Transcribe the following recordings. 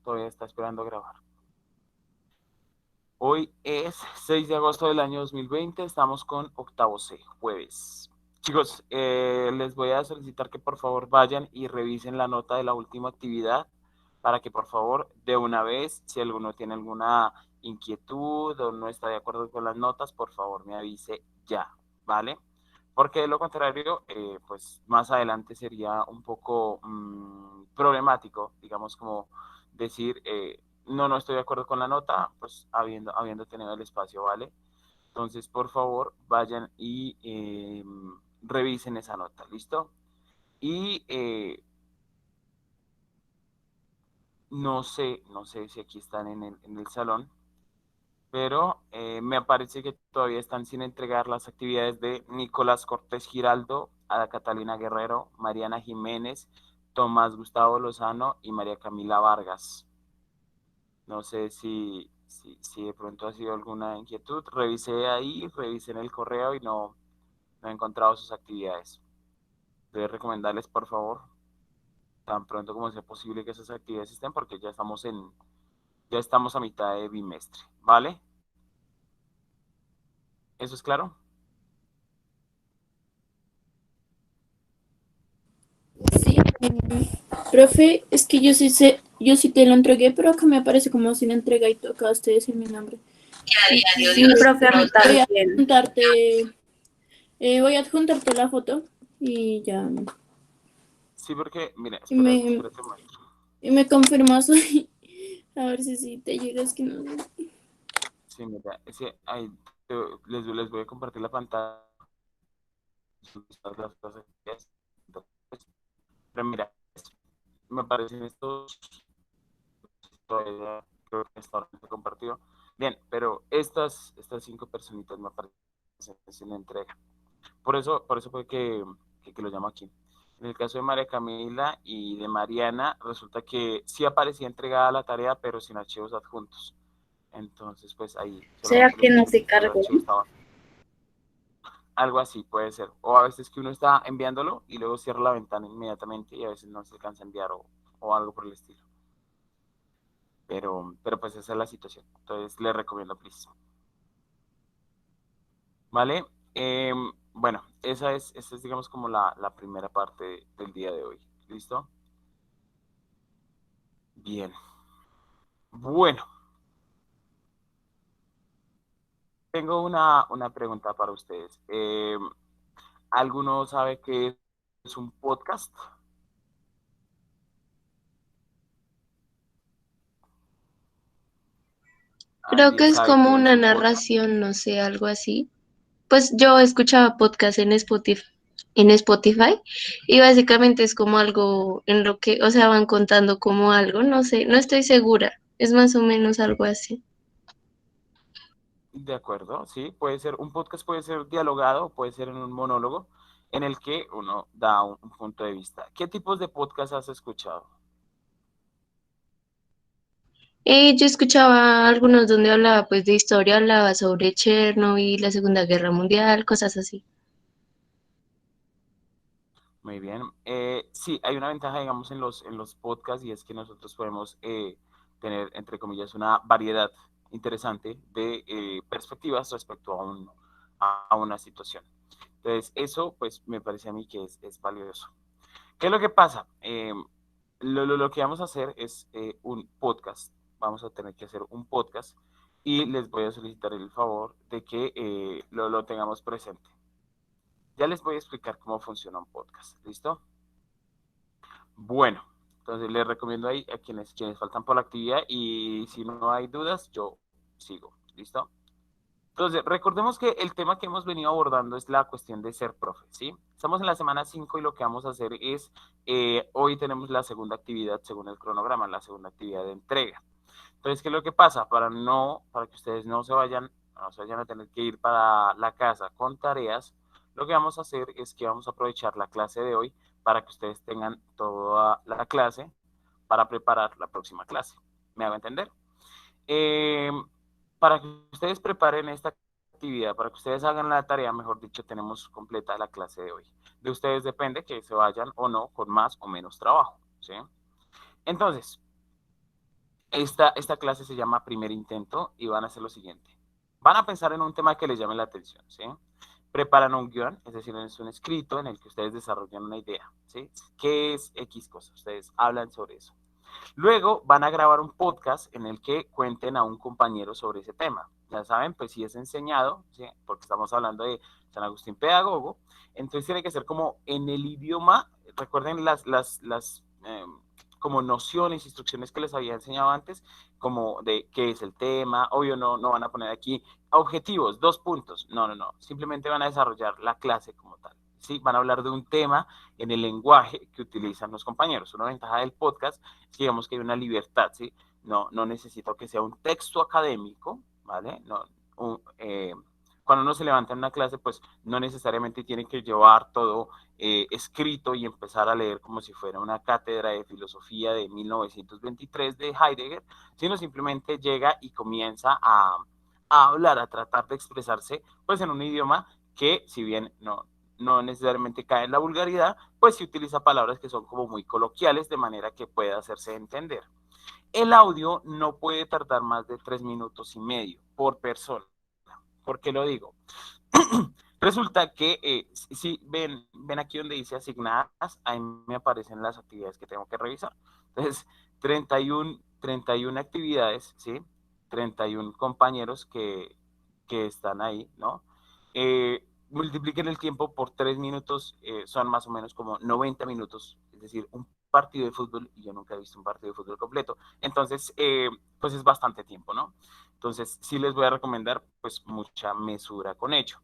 todavía está esperando grabar. Hoy es 6 de agosto del año 2020, estamos con octavo C, jueves. Chicos, les voy a solicitar que por favor vayan y revisen la nota de la última actividad para que por favor de una vez, si alguno tiene alguna inquietud o no está de acuerdo con las notas, por favor me avise ya, ¿vale? Porque de lo contrario, pues más adelante sería un poco problemático, digamos, como decir, no estoy de acuerdo con la nota, pues habiendo tenido el espacio, ¿vale? Entonces, por favor, vayan y revisen esa nota, ¿listo? Y no sé si aquí están en el salón, pero me parece que todavía están sin entregar las actividades de Nicolás Cortés Giraldo, Ada Catalina Guerrero, Mariana Jiménez, Tomás Gustavo Lozano y María Camila Vargas. No sé si de pronto ha sido alguna inquietud. Revisé ahí, revisé en el correo y no he encontrado sus actividades. Debo recomendarles, por favor, tan pronto como sea posible que esas actividades estén, porque ya estamos a mitad de bimestre, ¿vale? ¿Eso es claro? Sí, profe, es que yo sí te lo entregué, pero acá me aparece como sin entrega y tú acabaste de decir mi nombre. Sí, profe, a mí Voy a también. adjuntarte la foto y ya. Sí, porque, mira, Y espera, me, espérate un momento. y me confirmas hoy. A ver si sí te llegas que no. Sí, mira, ahí les voy a compartir la pantalla. Las actividades. Pero mira, me parecen estos, todavía creo que esta hora se compartió. Bien, pero estas 5 personitas me parecen sin entrega. Por eso fue que lo llamo aquí. En el caso de María Camila y de Mariana, resulta que sí aparecía entregada la tarea, pero sin archivos adjuntos. Entonces, pues ahí ¿Será solamente que no se los cargó? archivos estaban. Algo así puede ser. O a veces que uno está enviándolo y luego cierra la ventana inmediatamente y a veces no se alcanza a enviar o algo por el estilo. Pero pues esa es la situación. Entonces les recomiendo, please. ¿Vale? Bueno, esa es, digamos, como la primera parte del día de hoy. ¿Listo? Bien. Bueno, tengo una pregunta para ustedes. ¿Alguno sabe qué es un podcast? Creo que ¿Alguien es sabe como qué es una un podcast? narración, no sé, algo así. Pues yo escuchaba podcast en Spotify y básicamente es como algo en lo que, o sea, van contando como algo, no sé, no estoy segura. Es más o menos algo así. De acuerdo, sí, un podcast puede ser dialogado, puede ser en un monólogo en el que uno da un punto de vista. ¿Qué tipos de podcast has escuchado? Yo escuchaba algunos donde hablaba pues de historia, hablaba sobre Chernobyl, la Segunda Guerra Mundial, cosas así. Muy bien. Sí, hay una ventaja, digamos, en los podcasts y es que nosotros podemos tener, entre comillas, una variedad interesante de perspectivas respecto a una situación. Entonces, eso, pues, me parece a mí que es valioso. ¿Qué es lo que pasa? Lo que vamos a hacer es un podcast. Vamos a tener que hacer un podcast y les voy a solicitar el favor de que lo tengamos presente. Ya les voy a explicar cómo funciona un podcast. ¿Listo? Bueno, entonces les recomiendo ahí a quienes faltan por la actividad y si no hay dudas, yo sigo. ¿Listo? Entonces, recordemos que el tema que hemos venido abordando es la cuestión de ser profe, ¿sí? Estamos en la semana 5 y lo que vamos a hacer es, hoy tenemos la segunda actividad según el cronograma, la segunda actividad de entrega. Entonces, ¿qué es lo que pasa? Para que ustedes no se vayan a tener que ir para la casa con tareas, lo que vamos a hacer es que vamos a aprovechar la clase de hoy para que ustedes tengan toda la clase para preparar la próxima clase. ¿Me hago entender? Eh, para que ustedes preparen esta actividad, para que ustedes hagan la tarea, mejor dicho, tenemos completa la clase de hoy. De ustedes depende que se vayan o no con más o menos trabajo, ¿sí? Entonces, Esta clase se llama Primer Intento y van a hacer lo siguiente. Van a pensar en un tema que les llame la atención, ¿sí? Preparan un guión, es decir, es un escrito en el que ustedes desarrollan una idea, ¿sí? ¿Qué es X cosa? Ustedes hablan sobre eso. Luego van a grabar un podcast en el que cuenten a un compañero sobre ese tema. Ya saben, pues si es enseñado, ¿sí? Porque estamos hablando de San Agustín Pedagogo, entonces tiene que ser como en el idioma, recuerden como nociones, instrucciones que les había enseñado antes, como de qué es el tema, obvio no van a poner aquí objetivos, 2 puntos, no, simplemente van a desarrollar la clase como tal. ¿Sí? Van a hablar de un tema en el lenguaje que utilizan los compañeros. Una ventaja del podcast es que digamos que hay una libertad, ¿sí? No necesito que sea un texto académico, ¿vale? Cuando uno se levanta en una clase, pues no necesariamente tiene que llevar todo escrito y empezar a leer como si fuera una cátedra de filosofía de 1923 de Heidegger, sino simplemente llega y comienza a hablar, a tratar de expresarse, pues en un idioma que, si bien no necesariamente cae en la vulgaridad, pues sí utiliza palabras que son como muy coloquiales de manera que pueda hacerse entender. El audio no puede tardar más de 3 minutos y medio por persona. ¿Por qué lo digo? Resulta que si ven aquí donde dice asignadas, ahí me aparecen las actividades que tengo que revisar. Entonces, 31 actividades, ¿sí? 31 compañeros que están ahí, ¿no? Multipliquen el tiempo por 3 minutos, son más o menos como 90 minutos, es decir, un partido de fútbol, y yo nunca he visto un partido de fútbol completo, entonces, pues es bastante tiempo, ¿no? Entonces, sí les voy a recomendar, pues, mucha mesura con ello.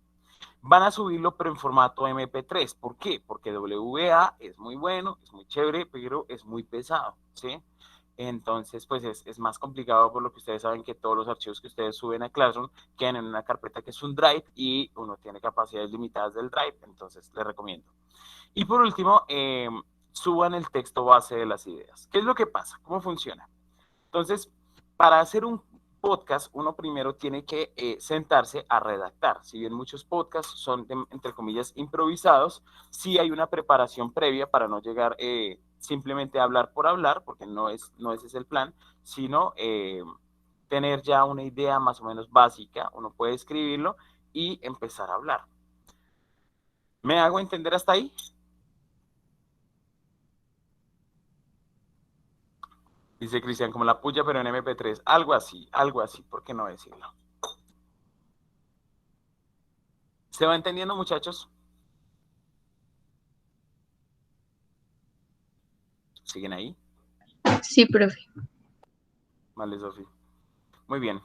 Van a subirlo, pero en formato MP3. ¿Por qué? Porque WA es muy bueno, es muy chévere, pero es muy pesado, ¿sí? Entonces, pues es más complicado por lo que ustedes saben que todos los archivos que ustedes suben a Classroom quedan en una carpeta que es un Drive y uno tiene capacidades limitadas del Drive, entonces les recomiendo. Y por último, suban el texto base de las ideas. ¿Qué es lo que pasa? ¿Cómo funciona? Entonces, para hacer un podcast, uno primero tiene que sentarse a redactar. Si bien muchos podcasts son, entre comillas, improvisados, sí hay una preparación previa para no llegar simplemente a hablar por hablar, porque no ese es el plan, sino tener ya una idea más o menos básica. Uno puede escribirlo y empezar a hablar. ¿Me hago entender hasta ahí? Dice Cristian, como la puya, pero en MP3. Algo así, ¿por qué no decirlo? ¿Se va entendiendo, muchachos? ¿Siguen ahí? Sí, profe. Vale, Sofi. Muy bien.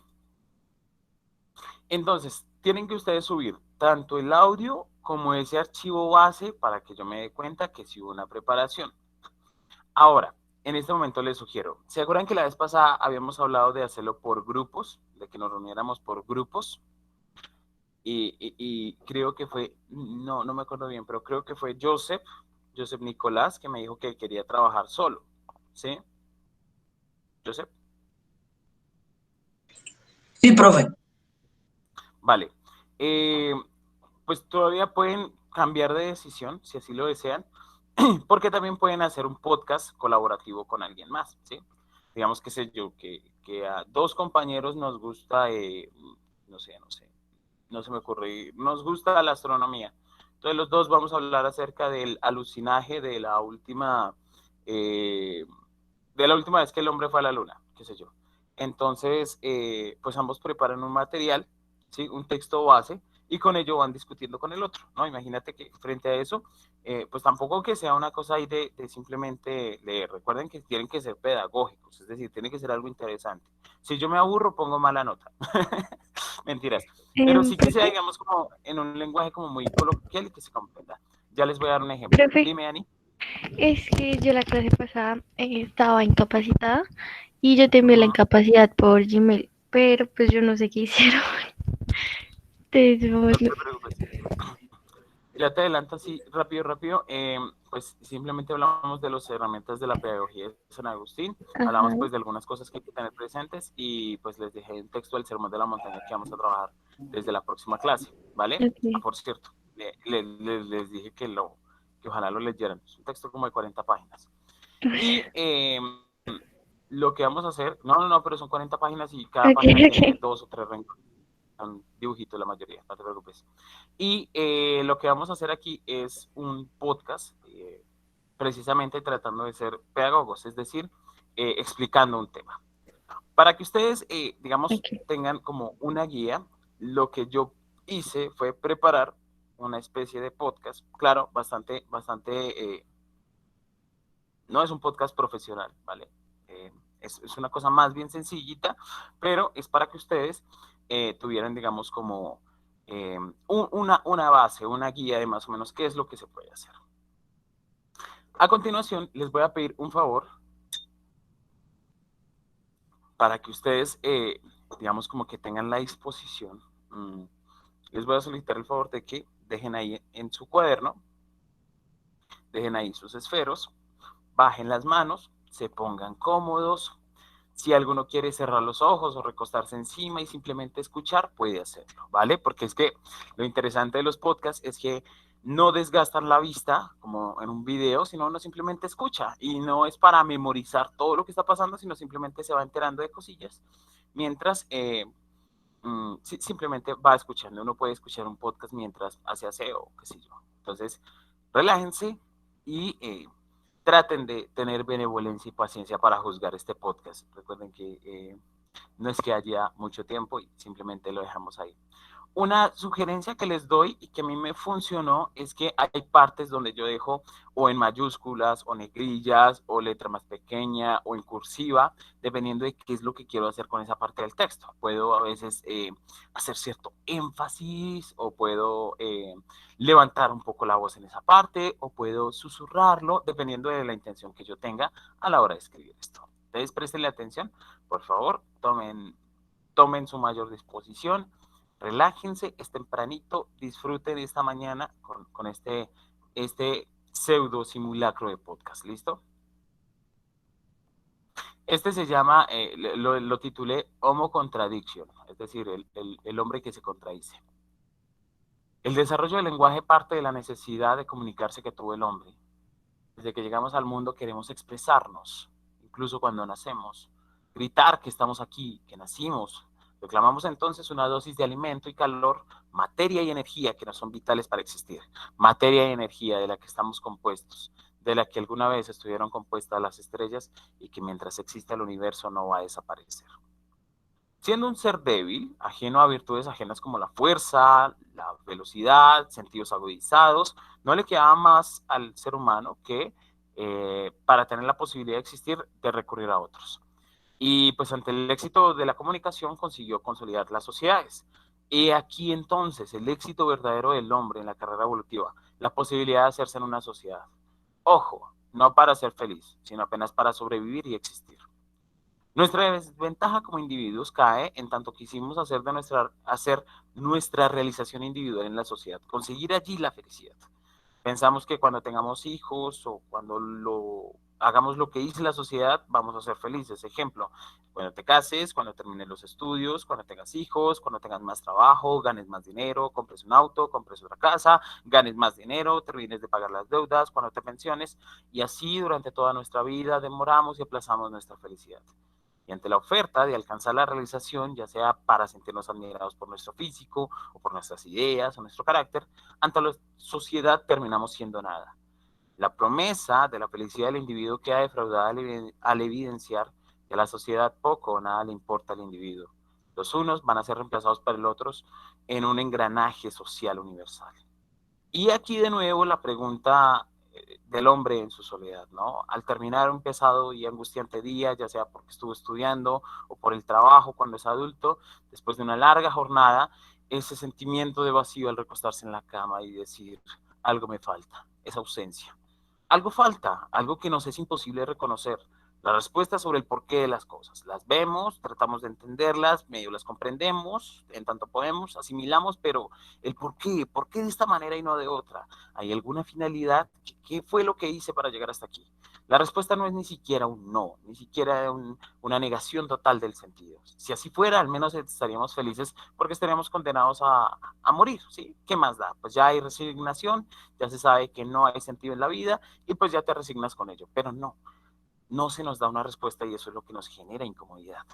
Entonces, tienen que ustedes subir tanto el audio como ese archivo base para que yo me dé cuenta que sí hubo una preparación. Ahora, en este momento les sugiero, ¿se acuerdan que la vez pasada habíamos hablado de hacerlo por grupos, de que nos reuniéramos por grupos? Y creo que fue, no me acuerdo bien, pero creo que fue Joseph Nicolás, que me dijo que quería trabajar solo. ¿Sí? Joseph. Sí, profe. Vale. Eh, pues todavía pueden cambiar de decisión si así lo desean, porque también pueden hacer un podcast colaborativo con alguien más, ¿sí? Digamos, qué sé yo, que a 2 compañeros nos gusta, no se me ocurre, nos gusta la astronomía. Entonces los dos vamos a hablar acerca del alucinaje eh, de la última vez que el hombre fue a la luna, qué sé yo. Entonces, pues ambos preparan un material, ¿sí? Un texto base, y con ello van discutiendo con el otro, ¿no? Imagínate que frente a eso, pues tampoco que sea una cosa ahí de simplemente leer. Recuerden que tienen que ser pedagógicos, es decir, tiene que ser algo interesante. Si yo me aburro, pongo mala nota. Mentiras. Pero sí que sea, Profe, digamos, como en un lenguaje como muy coloquial y que se comprenda. Ya les voy a dar un ejemplo. profe, Dime, Ani. es que yo la clase pasada estaba incapacitada y yo te envié la Uh-huh. incapacidad por Gmail, pero pues yo no sé qué hicieron. Entonces, No te preocupes. Ya te adelanto así rápido. Pues simplemente hablamos de las herramientas de la pedagogía de San Agustín. ajá, Hablamos pues de algunas cosas que hay que tener presentes y pues les dejé en texto el sermón de la montaña que vamos a trabajar desde la próxima clase, ¿vale? ok. Por cierto, les dije que ojalá lo leyeran. Es un texto como de 40 páginas. Y lo que vamos a hacer, no, pero son 40 páginas y cada Ok, página tiene ok. 2 o 3 renglones, son dibujitos la mayoría, no te preocupes. Y lo que vamos a hacer aquí es un podcast, precisamente tratando de ser pedagogos, es decir, explicando un tema. Para que ustedes, digamos, Ok. tengan como una guía, lo que yo hice fue preparar una especie de podcast, claro, no es un podcast profesional, ¿vale? Es una cosa más bien sencillita, pero es para que ustedes tuvieran, digamos, como una base, una guía de más o menos qué es lo que se puede hacer. A continuación, les voy a pedir un favor para que ustedes, digamos, como que tengan la disposición. Les voy a solicitar el favor de que dejen ahí en su cuaderno, dejen ahí sus esferos, bajen las manos, se pongan cómodos. Si alguno quiere cerrar los ojos o recostarse encima y simplemente escuchar, puede hacerlo, ¿vale? Porque es que lo interesante de los podcasts es que no desgastan la vista como en un video, sino uno simplemente escucha y no es para memorizar todo lo que está pasando, sino simplemente se va enterando de cosillas mientras simplemente va escuchando. Uno puede escuchar un podcast mientras hace aseo, qué sé yo. Entonces, relájense y traten de tener benevolencia y paciencia para juzgar este podcast. Recuerden que no es que haya mucho tiempo y simplemente lo dejamos ahí. Una sugerencia que les doy y que a mí me funcionó es que hay partes donde yo dejo o en mayúsculas o negrillas o letra más pequeña o en cursiva, dependiendo de qué es lo que quiero hacer con esa parte del texto. Puedo a veces hacer cierto énfasis o puedo levantar un poco la voz en esa parte o puedo susurrarlo, dependiendo de la intención que yo tenga a la hora de escribir esto. Entonces, prestenle atención, por favor, tomen su mayor disposición, relájense, es tempranito, disfruten esta mañana con este pseudo simulacro de podcast, ¿listo? Este se llama, lo titulé Homo Contradiction, es decir, el hombre que se contradice. El desarrollo del lenguaje parte de la necesidad de comunicarse que tuvo el hombre. Desde que llegamos al mundo queremos expresarnos, incluso cuando nacemos, gritar que estamos aquí, que nacimos. Reclamamos entonces una dosis de alimento y calor, materia y energía que nos son vitales para existir. Materia y energía de la que estamos compuestos, de la que alguna vez estuvieron compuestas las estrellas y que mientras exista el universo no va a desaparecer. Siendo un ser débil, ajeno a virtudes ajenas como la fuerza, la velocidad, sentidos agudizados, no le quedaba más al ser humano que para tener la posibilidad de existir, de recurrir a otros. Y pues ante el éxito de la comunicación consiguió consolidar las sociedades. Y aquí entonces el éxito verdadero del hombre en la carrera evolutiva, la posibilidad de hacerse en una sociedad. Ojo, no para ser feliz, sino apenas para sobrevivir y existir. Nuestra desventaja como individuos cae en tanto quisimos hacer nuestra realización individual en la sociedad, conseguir allí la felicidad. Pensamos que cuando tengamos hijos o cuando hagamos lo que dice la sociedad, vamos a ser felices. Ejemplo, cuando te cases, cuando termines los estudios, cuando tengas hijos, cuando tengas más trabajo, ganes más dinero, compres un auto, compres otra casa, ganes más dinero, termines de pagar las deudas, cuando te pensiones. Y así durante toda nuestra vida demoramos y aplazamos nuestra felicidad. Y ante la oferta de alcanzar la realización, ya sea para sentirnos admirados por nuestro físico o por nuestras ideas o nuestro carácter, ante la sociedad terminamos siendo nada. La promesa de la felicidad del individuo queda defraudada al evidenciar que a la sociedad poco o nada le importa al individuo. Los unos van a ser reemplazados por los otros en un engranaje social universal. Y aquí de nuevo la pregunta del hombre en su soledad, ¿no? Al terminar un pesado y angustiante día, ya sea porque estuvo estudiando o por el trabajo cuando es adulto, después de una larga jornada, ese sentimiento de vacío al recostarse en la cama y decir, algo me falta, esa ausencia. Algo falta, algo que nos es imposible reconocer. La respuesta sobre el porqué de las cosas. Las vemos, tratamos de entenderlas, medio las comprendemos, en tanto podemos, asimilamos, pero el por qué de esta manera y no de otra. ¿Hay alguna finalidad? ¿Qué fue lo que hice para llegar hasta aquí? La respuesta no es ni siquiera un no, ni siquiera una negación total del sentido. Si así fuera, al menos estaríamos felices porque estaríamos condenados a morir, ¿sí? ¿Qué más da? Pues ya hay resignación, ya se sabe que no hay sentido en la vida y pues ya te resignas con ello, pero no. no se nos da una respuesta y eso es lo que nos genera incomodidad.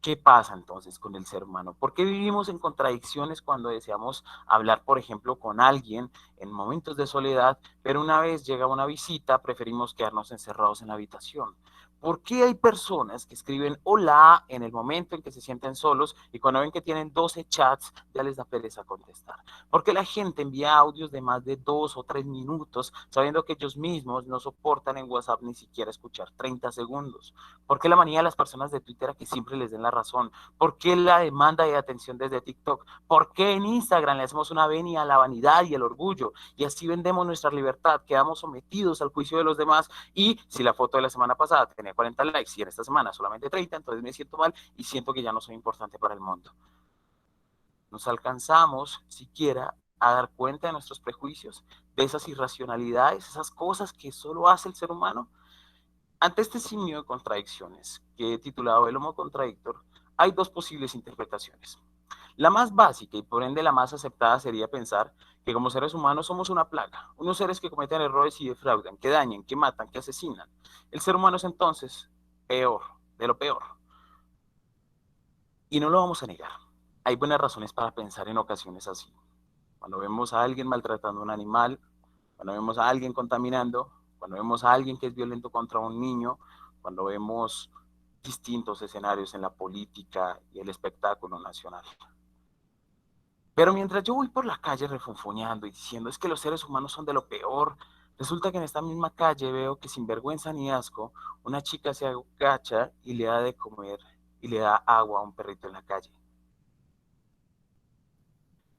¿Qué pasa entonces con el ser humano? ¿Por qué vivimos en contradicciones cuando deseamos hablar, por ejemplo, con alguien en momentos de soledad, pero una vez llega una visita preferimos quedarnos encerrados en la habitación? ¿Por qué hay personas que escriben hola en el momento en que se sienten solos y cuando ven que tienen 12 chats ya les da pereza contestar? ¿Por qué la gente envía audios de más de 2 o 3 minutos sabiendo que ellos mismos no soportan en WhatsApp ni siquiera escuchar 30 segundos? ¿Por qué la manía de las personas de Twitter a que siempre les den la razón? ¿Por qué la demanda de atención desde TikTok? ¿Por qué en Instagram le hacemos una venia a la vanidad y el orgullo? Y así vendemos nuestra libertad, quedamos sometidos al juicio de los demás y si la foto de la semana pasada tenía 40 likes y en esta semana solamente 30, entonces me siento mal y siento que ya no soy importante para el mundo. Nos alcanzamos siquiera a dar cuenta de nuestros prejuicios, de esas irracionalidades, esas cosas que solo hace el ser humano. Ante este signo de contradicciones, que he titulado El Homo Contradictor, hay dos posibles interpretaciones. La más básica y por ende la más aceptada sería pensar que como seres humanos somos una plaga, unos seres que cometen errores y defraudan, que dañan, que matan, que asesinan. El ser humano es entonces peor, de lo peor. Y no lo vamos a negar. Hay buenas razones para pensar en ocasiones así. Cuando vemos a alguien maltratando a un animal, cuando vemos a alguien contaminando, cuando vemos a alguien que es violento contra un niño, cuando vemos distintos escenarios en la política y el espectáculo nacional. Pero mientras yo voy por la calle refunfuñando y diciendo es que los seres humanos son de lo peor, resulta que en esta misma calle veo que sin vergüenza ni asco, una chica se agacha y le da de comer y le da agua a un perrito en la calle.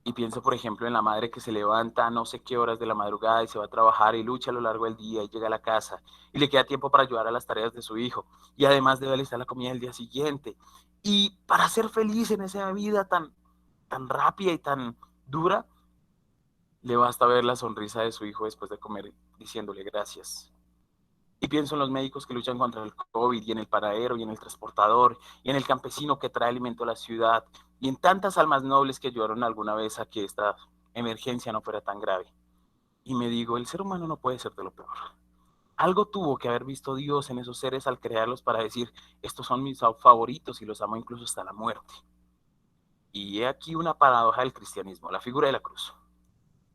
Y pienso, por ejemplo, en la madre que se levanta a no sé qué horas de la madrugada y se va a trabajar y lucha a lo largo del día y llega a la casa y le queda tiempo para ayudar a las tareas de su hijo y además debe alistar la comida del día siguiente. Y para ser feliz en esa vida tan rápida y tan dura, le basta ver la sonrisa de su hijo después de comer diciéndole gracias. Y pienso en los médicos que luchan contra el COVID, y en el paradero, y en el transportador, y en el campesino que trae alimento a la ciudad, y en tantas almas nobles que ayudaron alguna vez a que esta emergencia no fuera tan grave. Y me digo, el ser humano no puede ser de lo peor. Algo tuvo que haber visto Dios en esos seres al crearlos para decir, estos son mis favoritos y los amo incluso hasta la muerte. Y he aquí una paradoja del cristianismo, la figura de la cruz.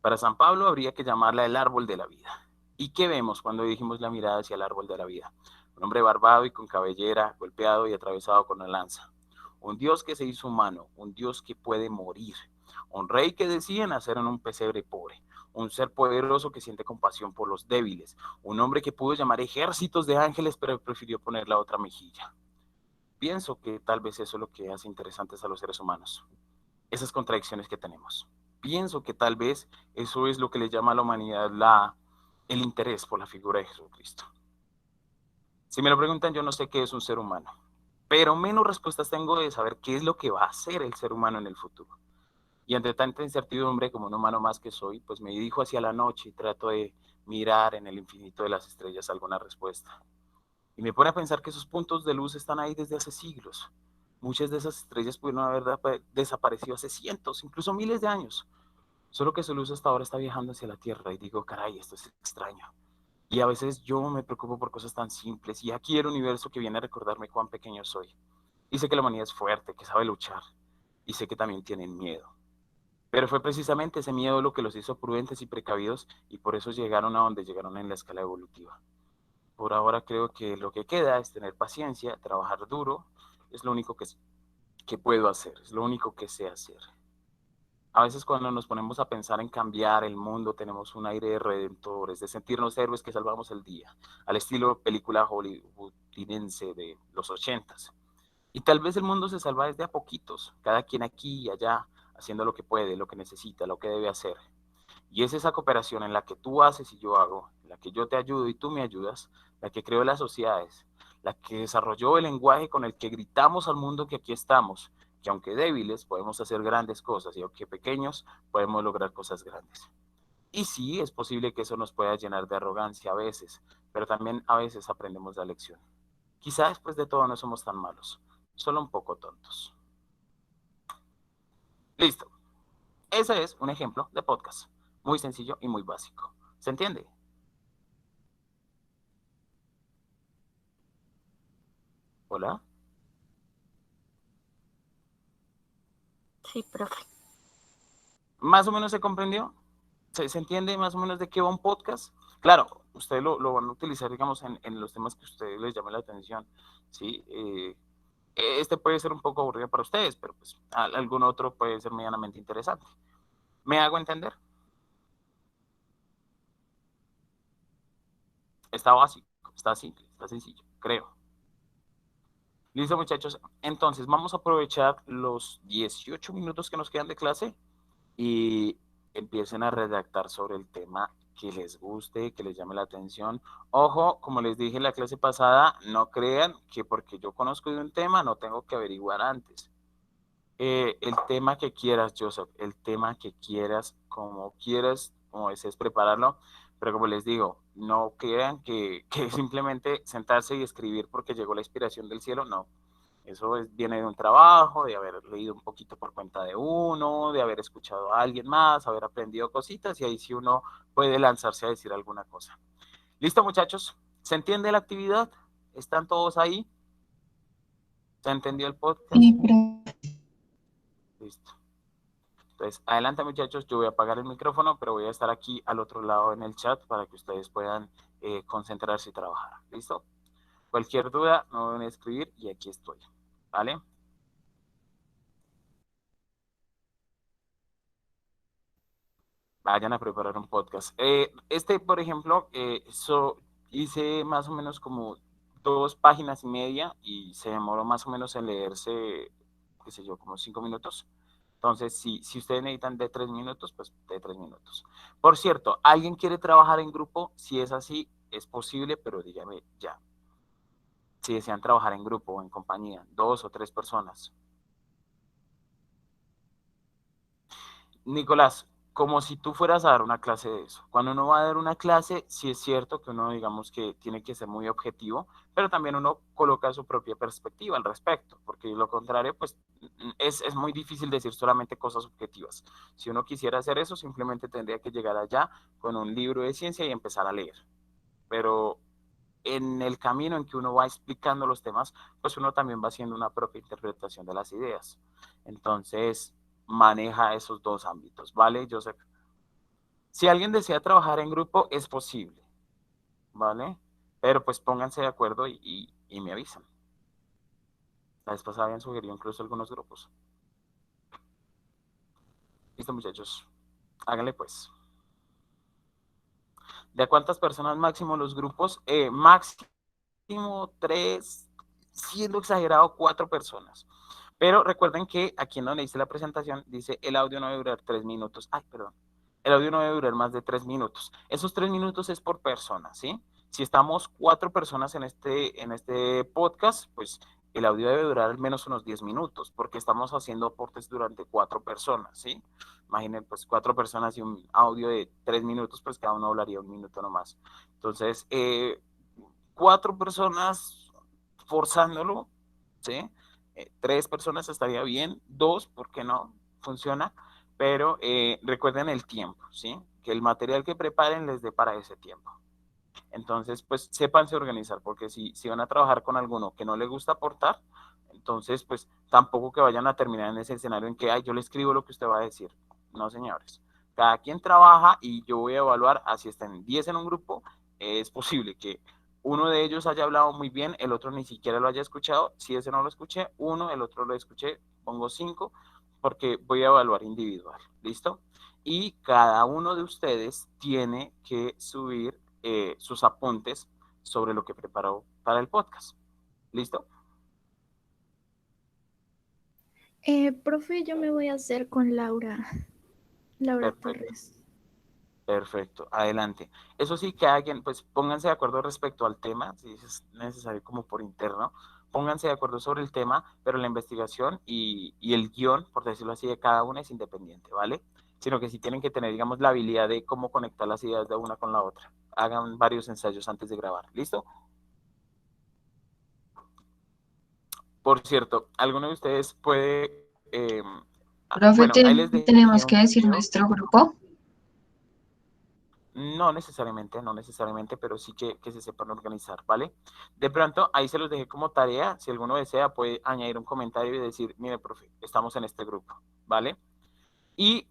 Para San Pablo habría que llamarla el árbol de la vida. ¿Y qué vemos cuando dirigimos la mirada hacia el árbol de la vida? Un hombre barbado y con cabellera, golpeado y atravesado con una lanza. Un Dios que se hizo humano, un Dios que puede morir. Un rey que decide nacer en un pesebre pobre. Un ser poderoso que siente compasión por los débiles. Un hombre que pudo llamar ejércitos de ángeles, pero prefirió poner la otra mejilla. Pienso que tal vez eso es lo que hace interesantes a los seres humanos. Esas contradicciones que tenemos. Pienso que tal vez eso es lo que le llama a la humanidad el interés por la figura de Jesucristo. Si me lo preguntan, yo no sé qué es un ser humano, pero menos respuestas tengo de saber qué es lo que va a hacer el ser humano en el futuro. Y ante tanta incertidumbre, como un humano más que soy, pues me dirijo hacia la noche y trato de mirar en el infinito de las estrellas alguna respuesta. Y me pone a pensar que esos puntos de luz están ahí desde hace siglos. Muchas de esas estrellas pudieron haber desaparecido hace cientos, incluso miles de años. Solo que su luz hasta ahora está viajando hacia la Tierra y digo, caray, esto es extraño. Y a veces yo me preocupo por cosas tan simples y aquí el universo que viene a recordarme cuán pequeño soy. Y sé que la humanidad es fuerte, que sabe luchar y sé que también tienen miedo. Pero fue precisamente ese miedo lo que los hizo prudentes y precavidos y por eso llegaron a donde llegaron en la escala evolutiva. Por ahora creo que lo que queda es tener paciencia, trabajar duro, es lo único que puedo hacer, es lo único que sé hacer. A veces cuando nos ponemos a pensar en cambiar el mundo tenemos un aire de redentores, de sentirnos héroes que salvamos el día, al estilo película hollywoodiense de los 80s. Y tal vez el mundo se salva desde a poquitos, cada quien aquí y allá, haciendo lo que puede, lo que necesita, lo que debe hacer. Y es esa cooperación en la que tú haces y yo hago, en la que yo te ayudo y tú me ayudas, la que creó las sociedades, la que desarrolló el lenguaje con el que gritamos al mundo que aquí estamos, que aunque débiles podemos hacer grandes cosas y aunque pequeños podemos lograr cosas grandes. Y sí, es posible que eso nos pueda llenar de arrogancia a veces, pero también a veces aprendemos la lección. Quizá después de todo no somos tan malos, solo un poco tontos. Listo. Ese es un ejemplo de podcast, muy sencillo y muy básico. ¿Se entiende? Hola. Sí, profe. ¿Más o menos se comprendió? ¿Se entiende más o menos de qué va un podcast? Claro, ustedes lo van a utilizar, digamos, en los temas que a ustedes les llamen la atención, ¿sí? Este puede ser un poco aburrido para ustedes, pero pues algún otro puede ser medianamente interesante. ¿Me hago entender? Está básico, está simple, está sencillo, creo. Listo, muchachos. Entonces, vamos a aprovechar los 18 minutos que nos quedan de clase y empiecen a redactar sobre el tema que les guste, que les llame la atención. Ojo, como les dije en la clase pasada, no crean que porque yo conozco de un tema no tengo que averiguar antes. El tema que quieras, Joseph, el tema que quieras, como desees prepararlo, pero como les digo, no crean que simplemente sentarse y escribir porque llegó la inspiración del cielo, no. Eso viene de un trabajo, de haber leído un poquito por cuenta de uno, de haber escuchado a alguien más, haber aprendido cositas y ahí sí uno puede lanzarse a decir alguna cosa. ¿Listo, muchachos? ¿Se entiende la actividad? ¿Están todos ahí? ¿Se entendió el podcast? Sí, profe. Listo. Entonces, adelante, muchachos, yo voy a apagar el micrófono, pero voy a estar aquí al otro lado en el chat para que ustedes puedan concentrarse y trabajar. ¿Listo? Cualquier duda, me van a escribir y aquí estoy. ¿Vale? Vayan a preparar un podcast. Por ejemplo, hice más o menos como 2 páginas y media y se demoró más o menos en leerse, qué sé yo, como 5 minutos. Entonces, si ustedes necesitan de 3 minutos, pues de 3 minutos. Por cierto, ¿alguien quiere trabajar en grupo? Si es así, es posible, pero dígame ya. Si desean trabajar en grupo o en compañía, 2 o 3 personas. Nicolás, como si tú fueras a dar una clase de eso. Cuando uno va a dar una clase, sí es cierto que uno, digamos que tiene que ser muy objetivo, pero también uno coloca su propia perspectiva al respecto, porque de lo contrario, pues es muy difícil decir solamente cosas objetivas. Si uno quisiera hacer eso, simplemente tendría que llegar allá con un libro de ciencia y empezar a leer. Pero en el camino en que uno va explicando los temas, pues uno también va haciendo una propia interpretación de las ideas. Entonces, maneja esos 2 ámbitos, ¿vale, Joseph? Si alguien desea trabajar en grupo, es posible, ¿vale? Pero pues pónganse de acuerdo y me avisan. La vez pasada habían sugerido incluso algunos grupos. Listo, muchachos. Háganle pues. ¿De cuántas personas máximo los grupos? Máximo 3, siendo exagerado 4 personas. Pero recuerden que aquí en donde dice la presentación, dice el audio no debe durar 3 minutos. Ay, perdón. El audio no debe durar más de 3 minutos. Esos 3 minutos es por persona, ¿sí? Si estamos 4 personas en este podcast, pues el audio debe durar al menos unos 10 minutos, porque estamos haciendo aportes durante 4 personas, ¿sí? Imaginen, pues 4 personas y un audio de 3 minutos, pues cada uno hablaría un minuto nomás. Entonces, 4 personas forzándolo, ¿sí? 3 personas estaría bien, 2, ¿por qué no? Funciona, pero recuerden el tiempo, ¿sí? Que el material que preparen les dé para ese tiempo. Entonces, pues sépanse organizar, porque si van a trabajar con alguno que no le gusta aportar, entonces, pues tampoco que vayan a terminar en ese escenario en que, ay, yo le escribo lo que usted va a decir. No, señores. Cada quien trabaja y yo voy a evaluar, así estén 10 en un grupo, es posible que uno de ellos haya hablado muy bien, el otro ni siquiera lo haya escuchado. Si ese no lo escuché, uno, el otro lo escuché, pongo 5, porque voy a evaluar individual. ¿Listo? Y cada uno de ustedes tiene que subir sus apuntes sobre lo que preparó para el podcast. ¿Listo? Profe, yo me voy a hacer con Laura Perfecto, Torres. perfecto. Adelante. Eso sí, que alguien, pues pónganse de acuerdo respecto al tema, si es necesario como por interno, pónganse de acuerdo sobre el tema, pero la investigación y el guión, por decirlo así, de cada una es independiente, ¿vale? Sino que sí tienen que tener, digamos, la habilidad de cómo conectar las ideas de una con la otra. Hagan varios ensayos antes de grabar. ¿Listo? Por cierto, ¿alguno de ustedes puede... Profe, bueno, ahí les dejé tenemos que un decir video. nuestro grupo. No necesariamente, no necesariamente, pero sí que se sepan organizar, ¿vale? De pronto, ahí se los dejé como tarea. Si alguno desea, puede añadir un comentario y decir, mire, profe, estamos en este grupo, ¿vale? Y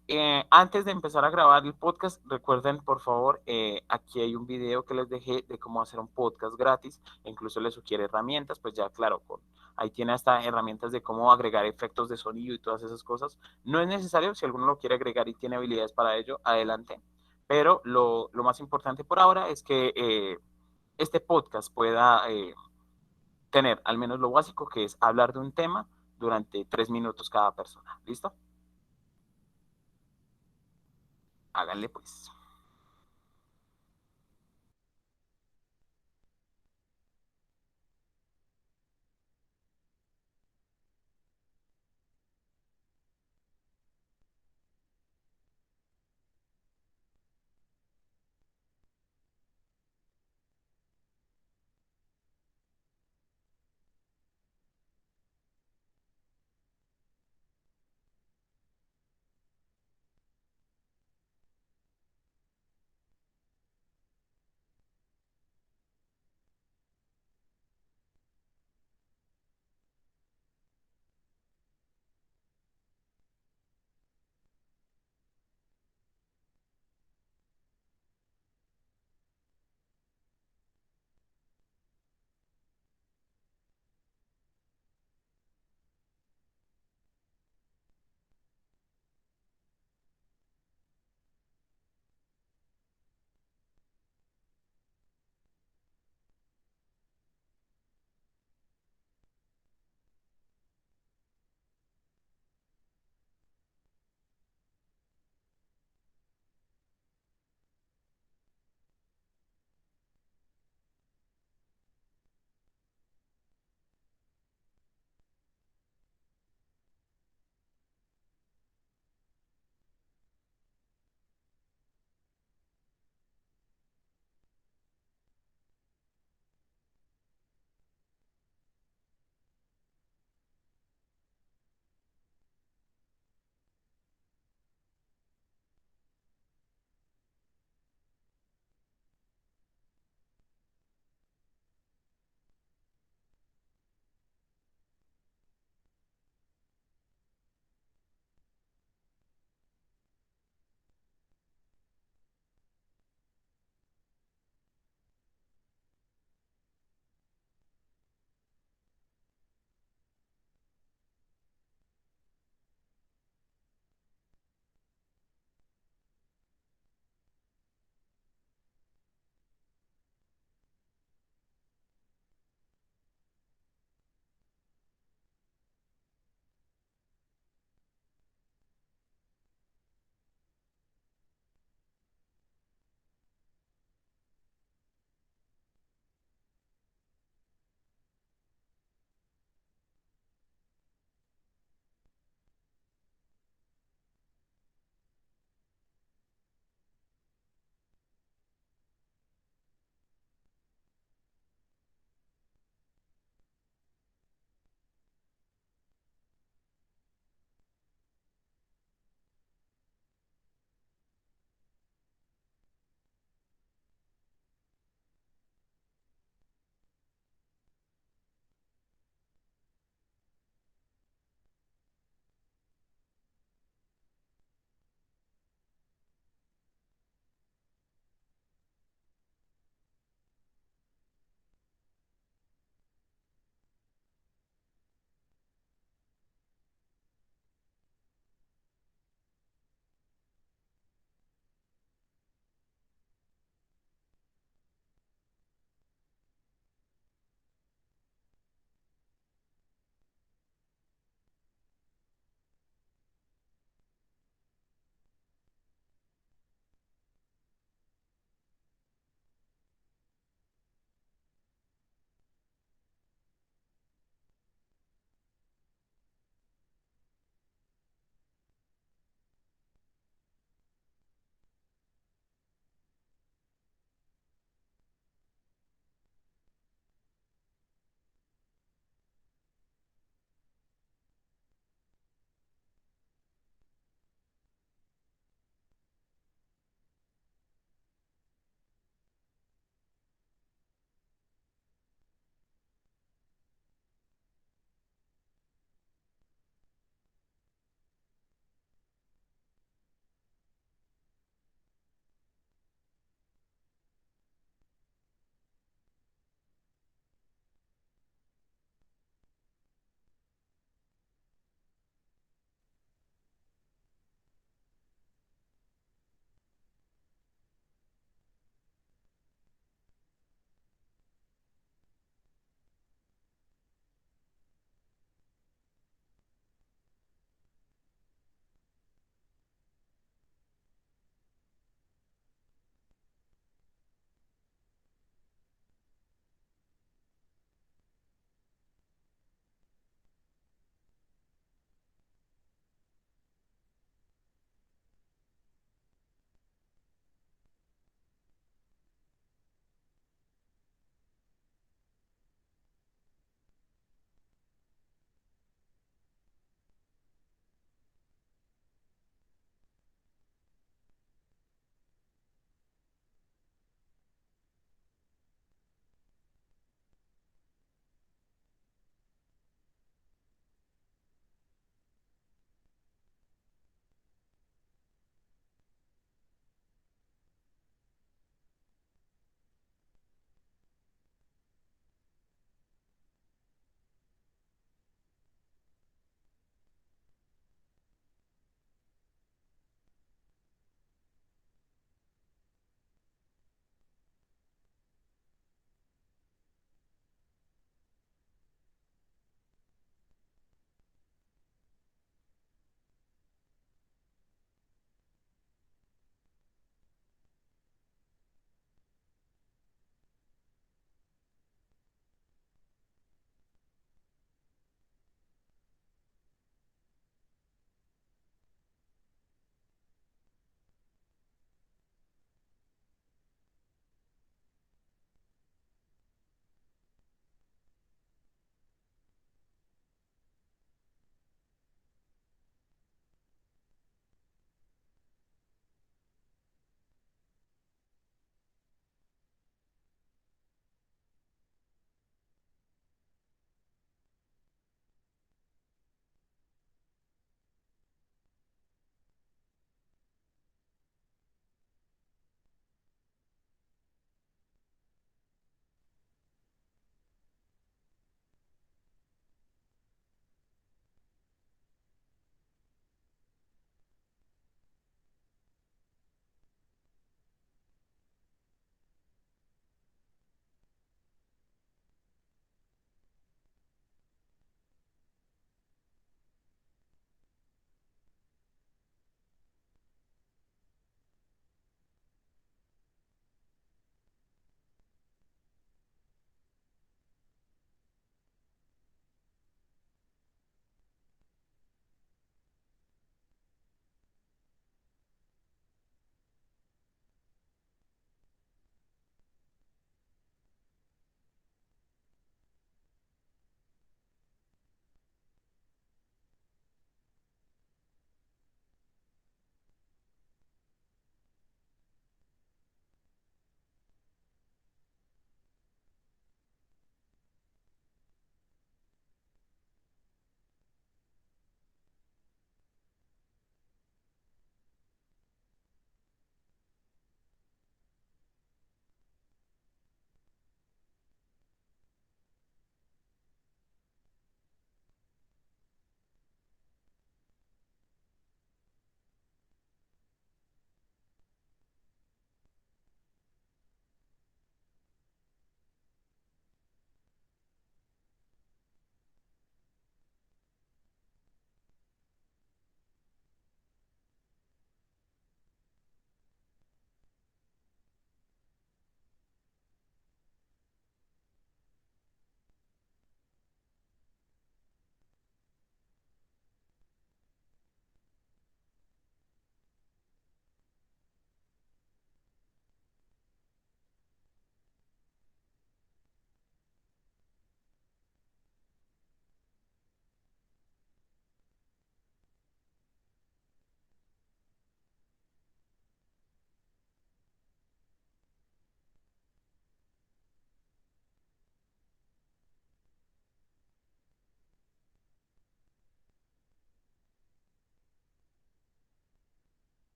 antes de empezar a grabar el podcast, recuerden, por favor, aquí hay un video que les dejé de cómo hacer un podcast gratis. Incluso les sugiere herramientas, pues ya, claro, ahí tiene hasta herramientas de cómo agregar efectos de sonido y todas esas cosas. No es necesario, si alguno lo quiere agregar y tiene habilidades para ello, adelante. Pero lo más importante por ahora es que este podcast pueda tener al menos lo básico, que es hablar de un tema durante 3 minutos cada persona. ¿Listo? Háganle pues.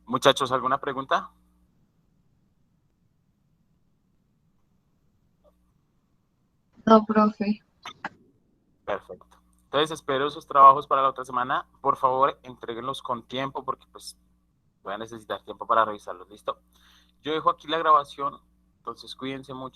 Muchachos, ¿alguna pregunta? No, profe. Perfecto. Entonces espero sus trabajos para la otra semana. Por favor, entréguenlos con tiempo porque pues voy a necesitar tiempo para revisarlos. ¿Listo? Yo dejo aquí la grabación, entonces cuídense mucho.